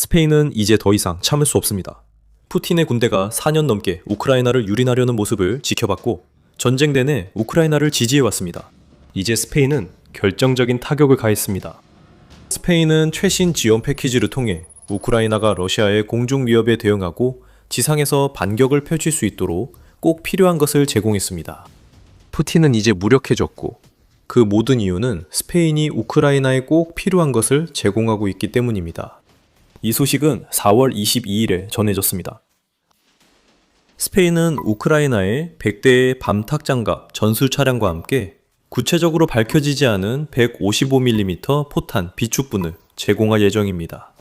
스페인은 이제 더 이상 참을 수 없습니다. 푸틴의 군대가 4년 넘게 우크라이나를 유린하려는 모습을 지켜봤고 전쟁 내내 우크라이나를 지지해왔습니다. 이제 스페인은 결정적인 타격을 가했습니다. 스페인은 최신 지원 패키지를 통해 우크라이나가 러시아의 공중 위협에 대응하고 지상에서 반격을 펼칠 수 있도록 꼭 필요한 것을 제공했습니다. 푸틴은 이제 무력해졌고 그 모든 이유는 스페인이 우크라이나에 꼭 필요한 것을 제공하고 있기 때문입니다. 이 소식은 4월 22일에 전해졌습니다. 스페인은 우크라이나에 100대의 밤탁 장갑 전술 차량과 함께 구체적으로 밝혀지지 않은 155mm 포탄 비축분을 제공할 예정입니다.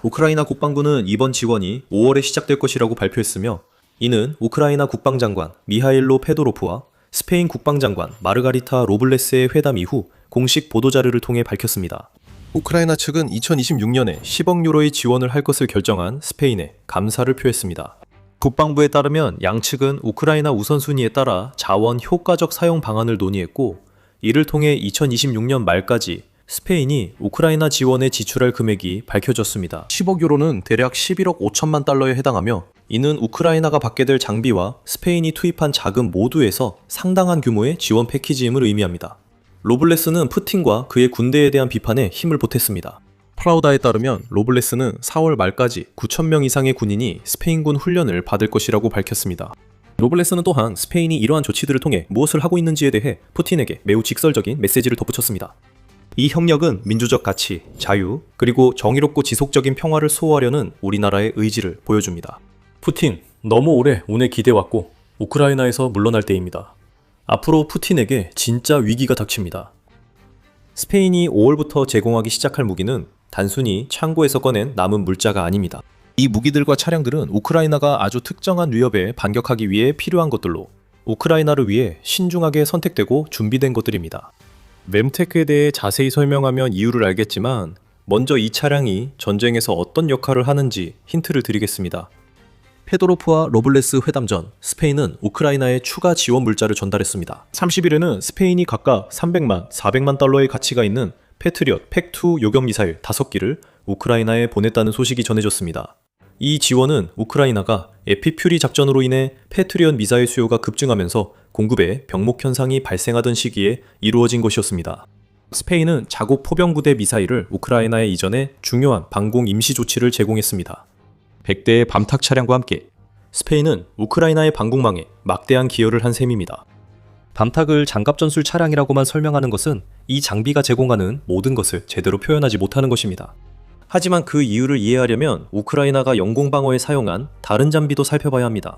우크라이나 국방부는 이번 지원이 5월에 시작될 것이라고 발표했으며 이는 우크라이나 국방장관 미하일로 페도로프와 스페인 국방장관 마르가리타 로블레스의 회담 이후 공식 보도자료를 통해 밝혔습니다. 우크라이나 측은 2026년에 10억 유로의 지원을 할 것을 결정한 스페인에 감사를 표했습니다. 국방부에 따르면 양측은 우크라이나 우선순위에 따라 자원 효과적 사용 방안을 논의했고 이를 통해 2026년 말까지 스페인이 우크라이나 지원에 지출할 금액이 밝혀졌습니다. 10억 유로는 대략 11억 5천만 달러에 해당하며 이는 우크라이나가 받게 될 장비와 스페인이 투입한 자금 모두에서 상당한 규모의 지원 패키지임을 의미합니다. 로블레스는 푸틴과 그의 군대에 대한 비판에 힘을 보탰습니다. 프라우다에 따르면 로블레스는 4월 말까지 9,000명 이상의 군인이 스페인군 훈련을 받을 것이라고 밝혔습니다. 로블레스는 또한 스페인이 이러한 조치들을 통해 무엇을 하고 있는지에 대해 푸틴에게 매우 직설적인 메시지를 덧붙였습니다. 이 협력은 민주적 가치, 자유, 그리고 정의롭고 지속적인 평화를 수호하려는 우리나라의 의지를 보여줍니다. 푸틴, 너무 오래 운에 기대왔고 우크라이나에서 물러날 때입니다. 앞으로 푸틴에게 진짜 위기가 닥칩니다. 스페인이 5월부터 제공하기 시작할 무기는 단순히 창고에서 꺼낸 남은 물자가 아닙니다. 이 무기들과 차량들은 우크라이나가 아주 특정한 위협에 반격하기 위해 필요한 것들로 우크라이나를 위해 신중하게 선택되고 준비된 것들입니다. memtek에 대해 자세히 설명하면 이유를 알겠지만 먼저 이 차량이 전쟁에서 어떤 역할을 하는지 힌트를 드리겠습니다. 페도로프와 로블레스 회담 전 스페인은 우크라이나에 추가 지원 물자를 전달했습니다. 30일에는 스페인이 각각 300만, 400만 달러의 가치가 있는 패트리엇 팩2 요격 미사일 5기를 우크라이나에 보냈다는 소식이 전해졌습니다. 이 지원은 우크라이나가 에피퓨리 작전으로 인해 패트리엇 미사일 수요가 급증하면서 공급에 병목 현상이 발생하던 시기에 이루어진 것이었습니다. 스페인은 자국 포병부대 미사일을 우크라이나에 이전해 중요한 방공 임시 조치를 제공했습니다. 100대의 밤탁 차량과 함께 스페인은 우크라이나의 방공망에 막대한 기여를 한 셈입니다. 밤탁을 장갑전술 차량이라고만 설명하는 것은 이 장비가 제공하는 모든 것을 제대로 표현하지 못하는 것입니다. 하지만 그 이유를 이해하려면 우크라이나가 영공방어에 사용한 다른 장비도 살펴봐야 합니다.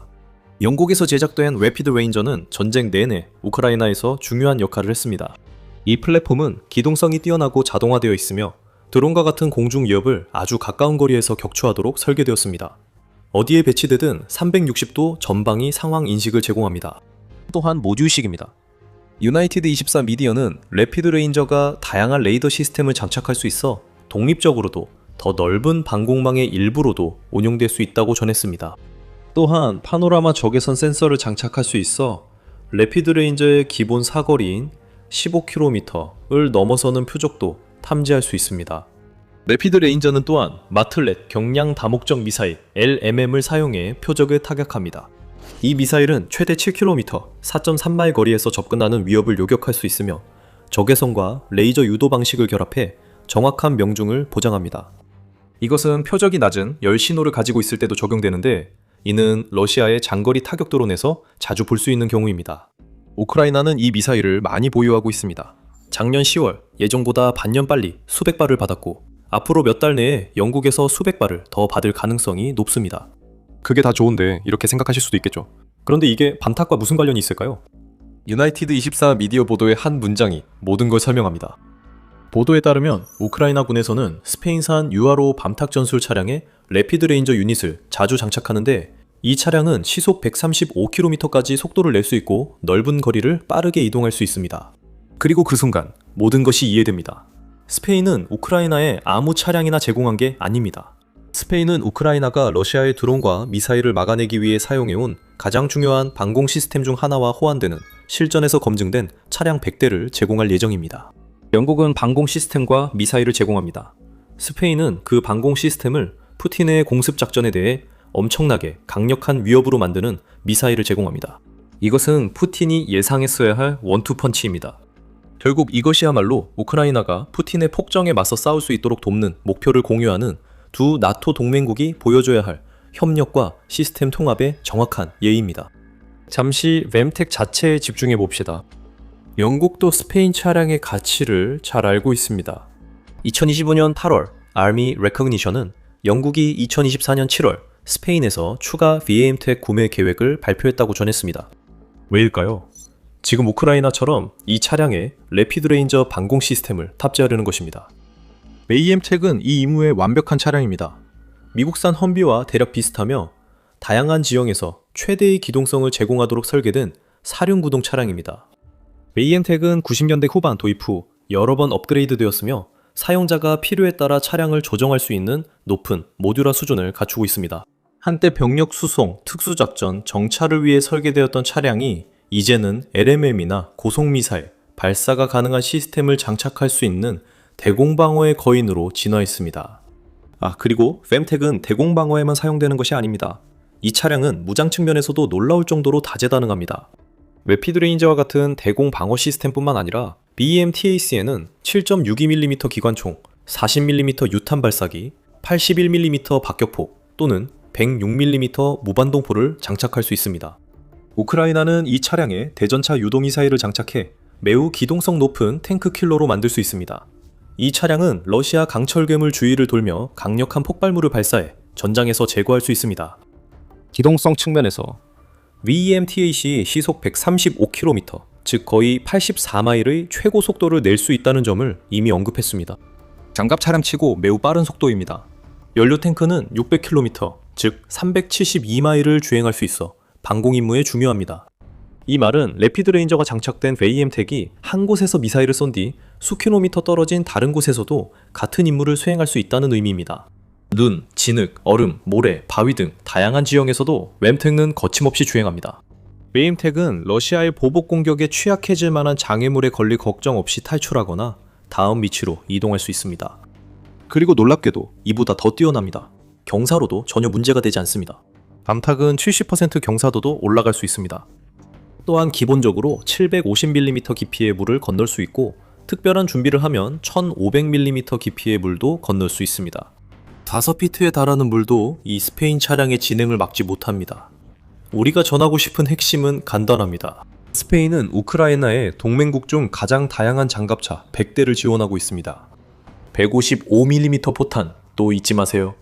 영국에서 제작된 래피드 레인저는 전쟁 내내 우크라이나에서 중요한 역할을 했습니다. 이 플랫폼은 기동성이 뛰어나고 자동화되어 있으며 드론과 같은 공중 위협을 아주 가까운 거리에서 격추하도록 설계되었습니다. 어디에 배치되든 360도 전방위 상황 인식을 제공합니다. 또한 모듈식입니다. 유나이티드 24 미디어는 래피드 레인저가 다양한 레이더 시스템을 장착할 수 있어 독립적으로도 더 넓은 방공망의 일부로도 운용될 수 있다고 전했습니다. 또한 파노라마 적외선 센서를 장착할 수 있어 래피드 레인저의 기본 사거리인 15km를 넘어서는 표적도 탐지할 수 있습니다. 래피드 레인저는 또한 마틀렛 경량 다목적 미사일 LMM을 사용해 표적을 타격합니다. 이 미사일은 최대 7km, 4.3마일 거리에서 접근하는 위협을 요격할 수 있으며 적외선과 레이저 유도 방식을 결합해 정확한 명중을 보장합니다. 이것은 표적이 낮은 열 신호를 가지고 있을 때도 적용되는데 이는 러시아의 장거리 타격 드론에서 자주 볼 수 있는 경우입니다. 우크라이나는 이 미사일을 많이 보유하고 있습니다. 작년 10월 예정보다 반년 빨리 수백 발을 받았고 앞으로 몇 달 내에 영국에서 수백 발을 더 받을 가능성이 높습니다. 그게 다 좋은데 이렇게 생각하실 수도 있겠죠. 그런데 이게 밤탁과 무슨 관련이 있을까요? 유나이티드 24 미디어 보도의 한 문장이 모든 걸 설명합니다. 보도에 따르면 우크라이나 군에서는 스페인산 URO 밤탁 전술 차량에 래피드 레인저 유닛을 자주 장착하는데 이 차량은 시속 135km까지 속도를 낼 수 있고 넓은 거리를 빠르게 이동할 수 있습니다. 그리고 그 순간 모든 것이 이해됩니다. 스페인은 우크라이나에 아무 차량이나 제공한 게 아닙니다. 스페인은 우크라이나가 러시아의 드론과 미사일을 막아내기 위해 사용해온 가장 중요한 방공 시스템 중 하나와 호환되는 실전에서 검증된 차량 100대를 제공할 예정입니다. 영국은 방공 시스템과 미사일을 제공합니다. 스페인은 그 방공 시스템을 푸틴의 공습 작전에 대해 엄청나게 강력한 위협으로 만드는 미사일을 제공합니다. 이것은 푸틴이 예상했어야 할 원투펀치입니다. 결국 이것이야말로 우크라이나가 푸틴의 폭정에 맞서 싸울 수 있도록 돕는 목표를 공유하는 두 나토 동맹국이 보여줘야 할 협력과 시스템 통합의 정확한 예입니다. 잠시 램텍 자체에 집중해 봅시다. 영국도 스페인 차량의 가치를 잘 알고 있습니다. 2025년 8월 Army Recognition은 영국이 2024년 7월 스페인에서 추가 VAMTEC 구매 계획을 발표했다고 전했습니다. 왜일까요? 지금 우크라이나처럼 이 차량에 래피드 레인저 방공 시스템을 탑재하려는 것입니다. VAMTEC은 이 임무의 완벽한 차량입니다. 미국산 험비와 대략 비슷하며 다양한 지형에서 최대의 기동성을 제공하도록 설계된 사륜구동 차량입니다. VAMTEC은 90년대 후반 도입 후 여러 번 업그레이드 되었으며 사용자가 필요에 따라 차량을 조정할 수 있는 높은 모듈화 수준을 갖추고 있습니다. 한때 병력 수송, 특수작전, 정찰을 위해 설계되었던 차량이 이제는 LMM이나 고속미사일, 발사가 가능한 시스템을 장착할 수 있는 대공방어의 거인으로 진화했습니다. 그리고 VAMTEC은 대공방어에만 사용되는 것이 아닙니다. 이 차량은 무장 측면에서도 놀라울 정도로 다재다능합니다. 래피드 레인저와 같은 대공방어 시스템뿐만 아니라 BMTAC에는 7.62mm 기관총, 40mm 유탄 발사기, 81mm 박격포 또는 106mm 무반동포를 장착할 수 있습니다. 우크라이나는 이 차량에 대전차 유도미사일을 장착해 매우 기동성 높은 탱크 킬러로 만들 수 있습니다. 이 차량은 러시아 강철 괴물 주위를 돌며 강력한 폭발물을 발사해 전장에서 제거할 수 있습니다. 기동성 측면에서 VMTAC 시속 135km, 즉 거의 84마일의 최고 속도를 낼 수 있다는 점을 이미 언급했습니다. 장갑 차량치고 매우 빠른 속도입니다. 연료 탱크는 600km, 즉 372마일을 주행할 수 있어 방공 임무에 중요합니다. 이 말은 래피드 레인저가 장착된 VAMTEC이 한 곳에서 미사일을 쏜 뒤 수킬로미터 떨어진 다른 곳에서도 같은 임무를 수행할 수 있다는 의미입니다. 눈, 진흙, 얼음, 모래, 바위 등 다양한 지형에서도 VAMTEC는 거침없이 주행합니다. VAMTEC은 러시아의 보복 공격에 취약해질 만한 장애물에 걸릴 걱정 없이 탈출하거나 다음 위치로 이동할 수 있습니다. 그리고 놀랍게도 이보다 더 뛰어납니다. 경사로도 전혀 문제가 되지 않습니다. 밤탁은 70% 경사도도 올라갈 수 있습니다. 또한 기본적으로 750mm 깊이의 물을 건널 수 있고 특별한 준비를 하면 1500mm 깊이의 물도 건널 수 있습니다. 5피트에 달하는 물도 이 스페인 차량의 진행을 막지 못합니다. 우리가 전하고 싶은 핵심은 간단합니다. 스페인은 우크라이나에 동맹국 중 가장 다양한 장갑차 100대를 지원하고 있습니다. 155mm 포탄 또 잊지 마세요.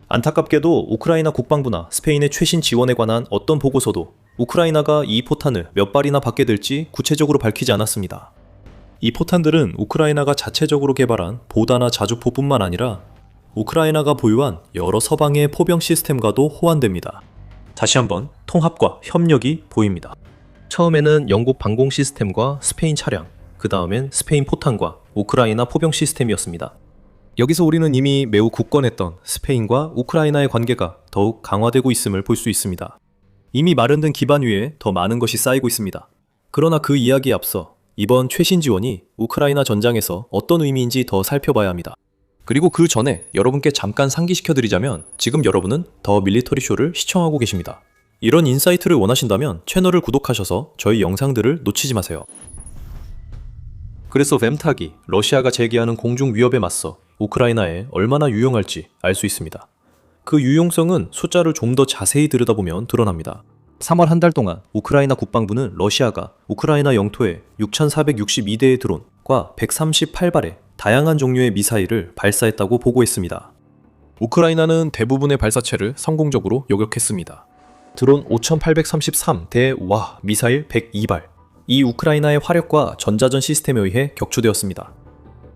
안타깝게도 우크라이나 국방부나 스페인의 최신 지원에 관한 어떤 보고서도 우크라이나가 이 포탄을 몇 발이나 받게 될지 구체적으로 밝히지 않았습니다. 이 포탄들은 우크라이나가 자체적으로 개발한 보다나 자주포뿐만 아니라 우크라이나가 보유한 여러 서방의 포병 시스템과도 호환됩니다. 다시 한번 통합과 협력이 보입니다. 처음에는 영국 방공 시스템과 스페인 차량, 그 다음엔 스페인 포탄과 우크라이나 포병 시스템이었습니다. 여기서 우리는 이미 매우 굳건했던 스페인과 우크라이나의 관계가 더욱 강화되고 있음을 볼 수 있습니다. 이미 마련된 기반 위에 더 많은 것이 쌓이고 있습니다. 그러나 그 이야기에 앞서 이번 최신 지원이 우크라이나 전장에서 어떤 의미인지 더 살펴봐야 합니다. 그리고 그 전에 여러분께 잠깐 상기시켜드리자면 지금 여러분은 더 밀리터리 쇼를 시청하고 계십니다. 이런 인사이트를 원하신다면 채널을 구독하셔서 저희 영상들을 놓치지 마세요. 그래서 VAMTEC이 러시아가 제기하는 공중 위협에 맞서 우크라이나에 얼마나 유용할지 알 수 있습니다. 그 유용성은 숫자를 좀 더 자세히 들여다보면 드러납니다. 3월 한 달 동안 우크라이나 국방부는 러시아가 우크라이나 영토에 6,462대의 드론과 138발의 다양한 종류의 미사일을 발사했다고 보고했습니다. 우크라이나는 대부분의 발사체를 성공적으로 요격했습니다. 드론 5,833대 와 미사일 102발. 이 우크라이나의 화력과 전자전 시스템에 의해 격추되었습니다.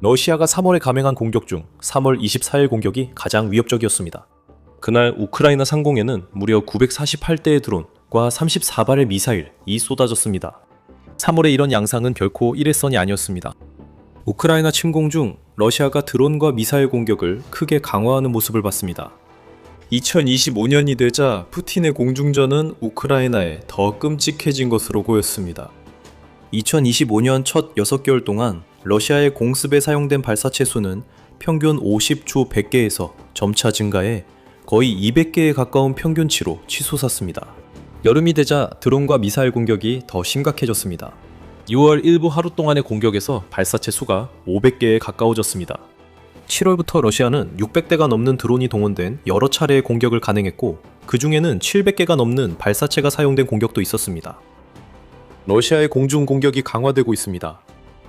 러시아가 3월에 감행한 공격 중 3월 24일 공격이 가장 위협적이었습니다. 그날 우크라이나 상공에는 무려 948대의 드론과 34발의 미사일이 쏟아졌습니다. 3월의 이런 양상은 결코 일회성이 아니었습니다. 우크라이나 침공 중 러시아가 드론과 미사일 공격을 크게 강화하는 모습을 봤습니다. 2025년이 되자 푸틴의 공중전은 우크라이나에 더 끔찍해진 것으로 보였습니다. 2025년 첫 6개월 동안 러시아의 공습에 사용된 발사체 수는 평균 50주 100개에서 점차 증가해 거의 200개에 가까운 평균치로 치솟았습니다. 여름이 되자 드론과 미사일 공격이 더 심각해졌습니다. 6월 일부 하루 동안의 공격에서 발사체 수가 500개에 가까워졌습니다. 7월부터 러시아는 600대가 넘는 드론이 동원된 여러 차례의 공격을 감행했고 그 중에는 700개가 넘는 발사체가 사용된 공격도 있었습니다. 러시아의 공중 공격이 강화되고 있습니다.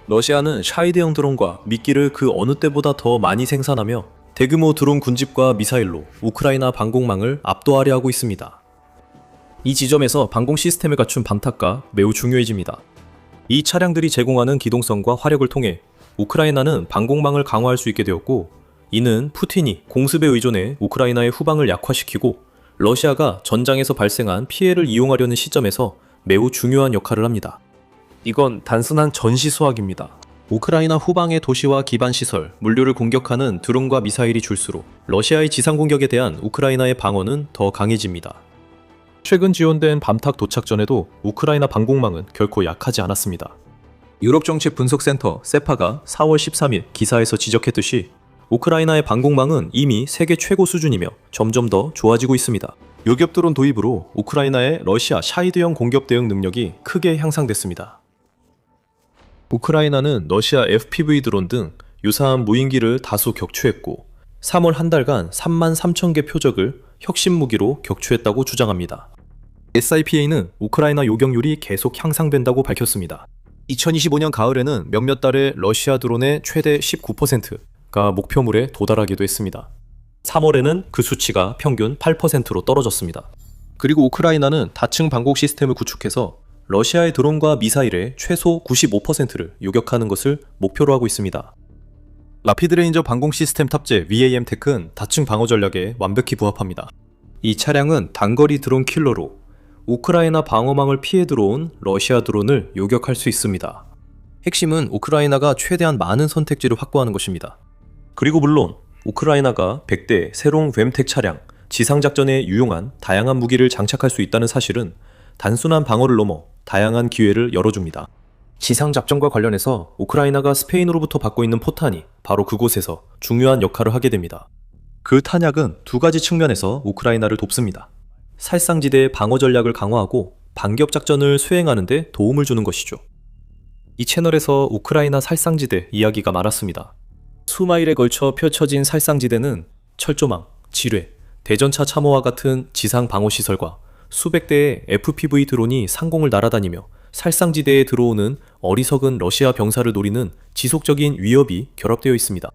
러시아는 샤이드형 드론과 미끼를 그 어느 때보다 더 많이 생산하며 대규모 드론 군집과 미사일로 우크라이나 방공망을 압도하려 하고 있습니다. 이 지점에서 방공 시스템을 갖춘 밤탑과 매우 중요해집니다. 이 차량들이 제공하는 기동성과 화력을 통해 우크라이나는 방공망을 강화할 수 있게 되었고, 이는 푸틴이 공습에 의존해 우크라이나의 후방을 약화시키고 러시아가 전장에서 발생한 피해를 이용하려는 시점에서 매우 중요한 역할을 합니다. 이건 단순한 전시 수학입니다. 우크라이나 후방의 도시와 기반시설, 물류를 공격하는 드론과 미사일이 줄수록 러시아의 지상 공격에 대한 우크라이나의 방어는 더 강해집니다. 최근 지원된 밤탁 도착 전에도 우크라이나 방공망은 결코 약하지 않았습니다. 유럽정책분석센터 세파가 4월 13일 기사에서 지적했듯이 우크라이나의 방공망은 이미 세계 최고 수준이며 점점 더 좋아지고 있습니다. 요격 드론 도입으로 우크라이나의 러시아 샤이드형 공격 대응 능력이 크게 향상됐습니다. 우크라이나는 러시아 FPV 드론 등 유사한 무인기를 다수 격추했고 3월 한 달간 3만 3천 개 표적을 혁신 무기로 격추했다고 주장합니다. SIPA는 우크라이나 요격률이 계속 향상된다고 밝혔습니다. 2025년 가을에는 몇몇 달에 러시아 드론의 최대 19%가 목표물에 도달하기도 했습니다. 3월에는 그 수치가 평균 8%로 떨어졌습니다. 그리고 우크라이나는 다층 방공 시스템을 구축해서 러시아의 드론과 미사일의 최소 95%를 요격하는 것을 목표로 하고 있습니다. 라피드 레인저 방공 시스템 탑재 VAM 테크는 다층 방어 전략에 완벽히 부합합니다. 이 차량은 단거리 드론 킬러로 우크라이나 방어망을 피해 들어온 러시아 드론을 요격할 수 있습니다. 핵심은 우크라이나가 최대한 많은 선택지를 확보하는 것입니다. 그리고 물론 우크라이나가 100대 새로운 웸텍 차량, 지상작전에 유용한 다양한 무기를 장착할 수 있다는 사실은 단순한 방어를 넘어 다양한 기회를 열어줍니다. 지상작전과 관련해서 우크라이나가 스페인으로부터 받고 있는 포탄이 바로 그곳에서 중요한 역할을 하게 됩니다. 그 탄약은 두 가지 측면에서 우크라이나를 돕습니다. 살상지대의 방어 전략을 강화하고 반격 작전을 수행하는 데 도움을 주는 것이죠. 이 채널에서 우크라이나 살상지대 이야기가 많았습니다. 수마일에 걸쳐 펼쳐진 살상지대는 철조망, 지뢰, 대전차 참호와 같은 지상 방어시설과 수백 대의 FPV 드론이 상공을 날아다니며 살상지대에 들어오는 어리석은 러시아 병사를 노리는 지속적인 위협이 결합되어 있습니다.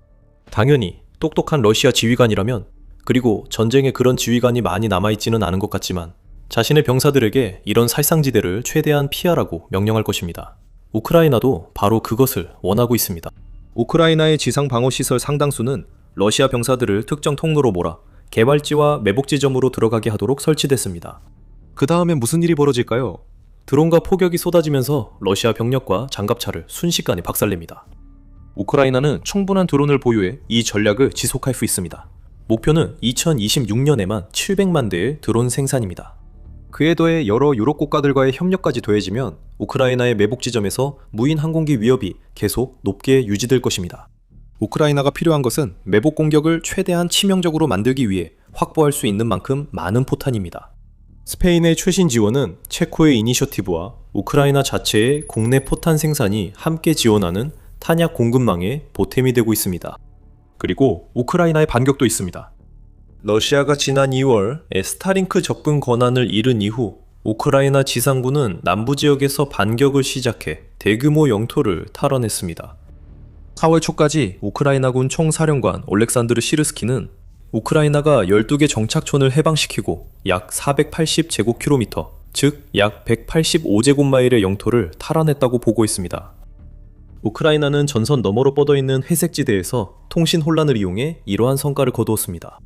당연히 똑똑한 러시아 지휘관이라면, 그리고 전쟁에 그런 지휘관이 많이 남아있지는 않은 것 같지만 자신의 병사들에게 이런 살상지대를 최대한 피하라고 명령할 것입니다. 우크라이나도 바로 그것을 원하고 있습니다. 우크라이나의 지상 방어시설 상당수는 러시아 병사들을 특정 통로로 몰아 개발지와 매복 지점으로 들어가게 하도록 설치됐습니다. 그 다음엔 무슨 일이 벌어질까요? 드론과 포격이 쏟아지면서 러시아 병력과 장갑차를 순식간에 박살냅니다. 우크라이나는 충분한 드론을 보유해 이 전략을 지속할 수 있습니다. 목표는 2026년에만 700만 대의 드론 생산입니다. 그에 더해 여러 유럽 국가들과의 협력까지 더해지면 우크라이나의 매복 지점에서 무인 항공기 위협이 계속 높게 유지될 것입니다. 우크라이나가 필요한 것은 매복 공격을 최대한 치명적으로 만들기 위해 확보할 수 있는 만큼 많은 포탄입니다. 스페인의 최신 지원은 체코의 이니셔티브와 우크라이나 자체의 국내 포탄 생산이 함께 지원하는 탄약 공급망에 보탬이 되고 있습니다. 그리고 우크라이나의 반격도 있습니다. 러시아가 지난 2월에 스타링크 접근 권한을 잃은 이후 우크라이나 지상군은 남부 지역에서 반격을 시작해 대규모 영토를 탈환했습니다. 4월 초까지 우크라이나군 총사령관 올렉산드르 시르스키는 우크라이나가 12개 정착촌을 해방시키고 약 480제곱킬로미터, 즉 약 185제곱마일의 영토를 탈환했다고 보고했습니다. 우크라이나는 전선 너머로 뻗어있는 회색지대에서 통신 혼란을 이용해 이러한 성과를 거두었습니다.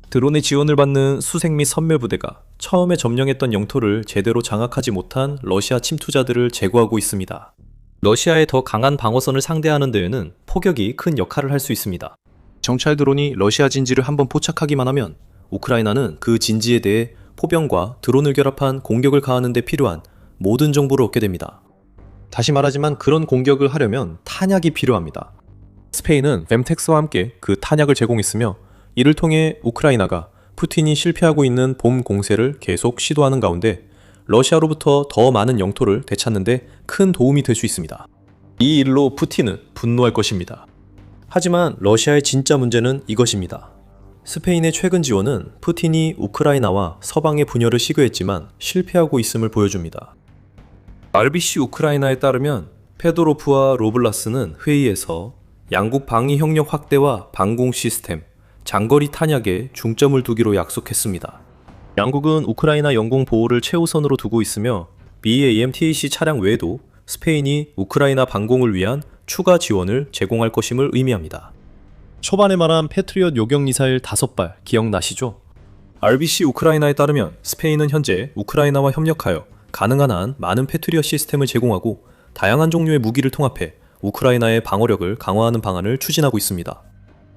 드론의 지원을 받는 수색 및 선멸부대가 처음에 점령했던 영토를 제대로 장악하지 못한 러시아 침투자들을 제거하고 있습니다. 러시아의 더 강한 방어선을 상대하는 데에는 포격이 큰 역할을 할 수 있습니다. 정찰 드론이 러시아 진지를 한번 포착하기만 하면 우크라이나는 그 진지에 대해 포병과 드론을 결합한 공격을 가하는 데 필요한 모든 정보를 얻게 됩니다. 다시 말하지만 그런 공격을 하려면 탄약이 필요합니다. 스페인은 fem텍스와 함께 그 탄약을 제공했으며 이를 통해 우크라이나가 푸틴이 실패하고 있는 봄 공세를 계속 시도하는 가운데 러시아로부터 더 많은 영토를 되찾는 데 큰 도움이 될 수 있습니다. 이 일로 푸틴은 분노할 것입니다. 하지만 러시아의 진짜 문제는 이것입니다. 스페인의 최근 지원은 푸틴이 우크라이나와 서방의 분열을 시도했지만 실패하고 있음을 보여줍니다. RBC 우크라이나에 따르면 페도로프와 로블라스는 회의에서 양국 방위 협력 확대와 방공 시스템, 장거리 탄약에 중점을 두기로 약속했습니다. 양국은 우크라이나 영공 보호를 최우선으로 두고 있으며 BAM-TAC 차량 외에도 스페인이 우크라이나 방공을 위한 추가 지원을 제공할 것임을 의미합니다. 초반에 말한 패트리엇 요격 미사일 5발 기억나시죠? RBC 우크라이나에 따르면 스페인은 현재 우크라이나와 협력하여 가능한 한 많은 패트리엇 시스템을 제공하고 다양한 종류의 무기를 통합해 우크라이나의 방어력을 강화하는 방안을 추진하고 있습니다.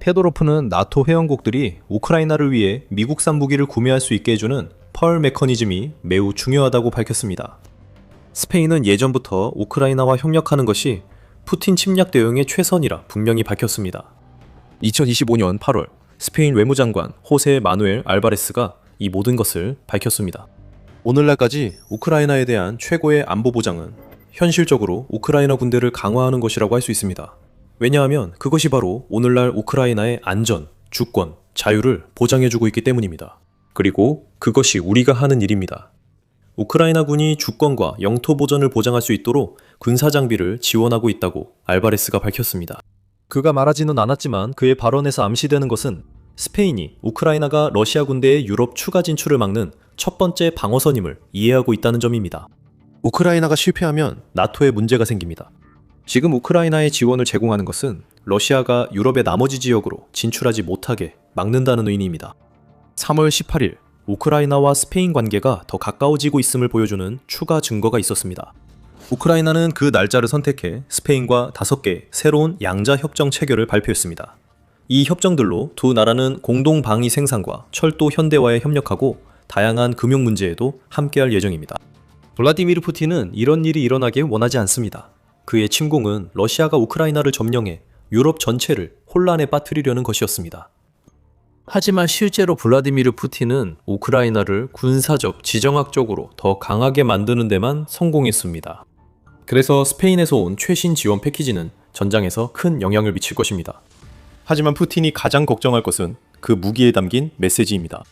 페도로프는 나토 회원국들이 우크라이나를 위해 미국산 무기를 구매할 수 있게 해주는 펄 메커니즘이 매우 중요하다고 밝혔습니다. 스페인은 예전부터 우크라이나와 협력하는 것이 푸틴 침략 대응의 최선이라 분명히 밝혔습니다. 2025년 8월 스페인 외무장관 호세 마누엘 알바레스가 이 모든 것을 밝혔습니다. 오늘날까지 우크라이나에 대한 최고의 안보 보장은 현실적으로 우크라이나 군대를 강화하는 것이라고 할 수 있습니다. 왜냐하면 그것이 바로 오늘날 우크라이나의 안전, 주권, 자유를 보장해주고 있기 때문입니다. 그리고 그것이 우리가 하는 일입니다. 우크라이나 군이 주권과 영토 보전을 보장할 수 있도록 군사 장비를 지원하고 있다고 알바레스가 밝혔습니다. 그가 말하지는 않았지만 그의 발언에서 암시되는 것은 스페인이 우크라이나가 러시아 군대의 유럽 추가 진출을 막는 첫 번째 방어선임을 이해하고 있다는 점입니다. 우크라이나가 실패하면 나토에 문제가 생깁니다. 지금 우크라이나에 지원을 제공하는 것은 러시아가 유럽의 나머지 지역으로 진출하지 못하게 막는다는 의미입니다. 3월 18일 우크라이나와 스페인 관계가 더 가까워지고 있음을 보여주는 추가 증거가 있었습니다. 우크라이나는 그 날짜를 선택해 스페인과 5개 새로운 양자 협정 체결을 발표했습니다. 이 협정들로 두 나라는 공동 방위 생산과 철도 현대화에 협력하고 다양한 금융 문제에도 함께할 예정입니다. 블라디미르 푸틴은 이런 일이 일어나길 원하지 않습니다. 그의 침공은 러시아가 우크라이나를 점령해 유럽 전체를 혼란에 빠뜨리려는 것이었습니다. 하지만 실제로 블라디미르 푸틴은 우크라이나를 군사적, 지정학적으로 더 강하게 만드는 데만 성공했습니다. 그래서 스페인에서 온 최신 지원 패키지는 전장에서 큰 영향을 미칠 것입니다. 하지만 푸틴이 가장 걱정할 것은 그 무기에 담긴 메시지입니다.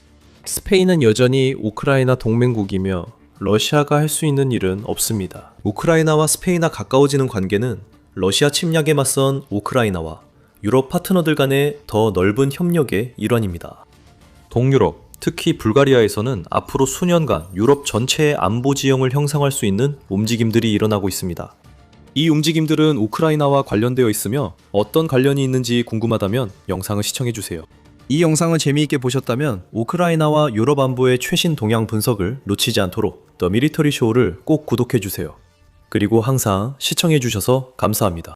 스페인은 여전히 우크라이나 동맹국이며 러시아가 할 수 있는 일은 없습니다. 우크라이나와 스페인과 가까워지는 관계는 러시아 침략에 맞선 우크라이나와 유럽 파트너들 간의 더 넓은 협력의 일환입니다. 동유럽, 특히 불가리아에서는 앞으로 수년간 유럽 전체의 안보 지형을 형성할 수 있는 움직임들이 일어나고 있습니다. 이 움직임들은 우크라이나와 관련되어 있으며 어떤 관련이 있는지 궁금하다면 영상을 시청해주세요. 이 영상을 재미있게 보셨다면 우크라이나와 유럽 안보의 최신 동향 분석을 놓치지 않도록 더 밀리터리 쇼를 꼭 구독해주세요. 그리고 항상 시청해주셔서 감사합니다.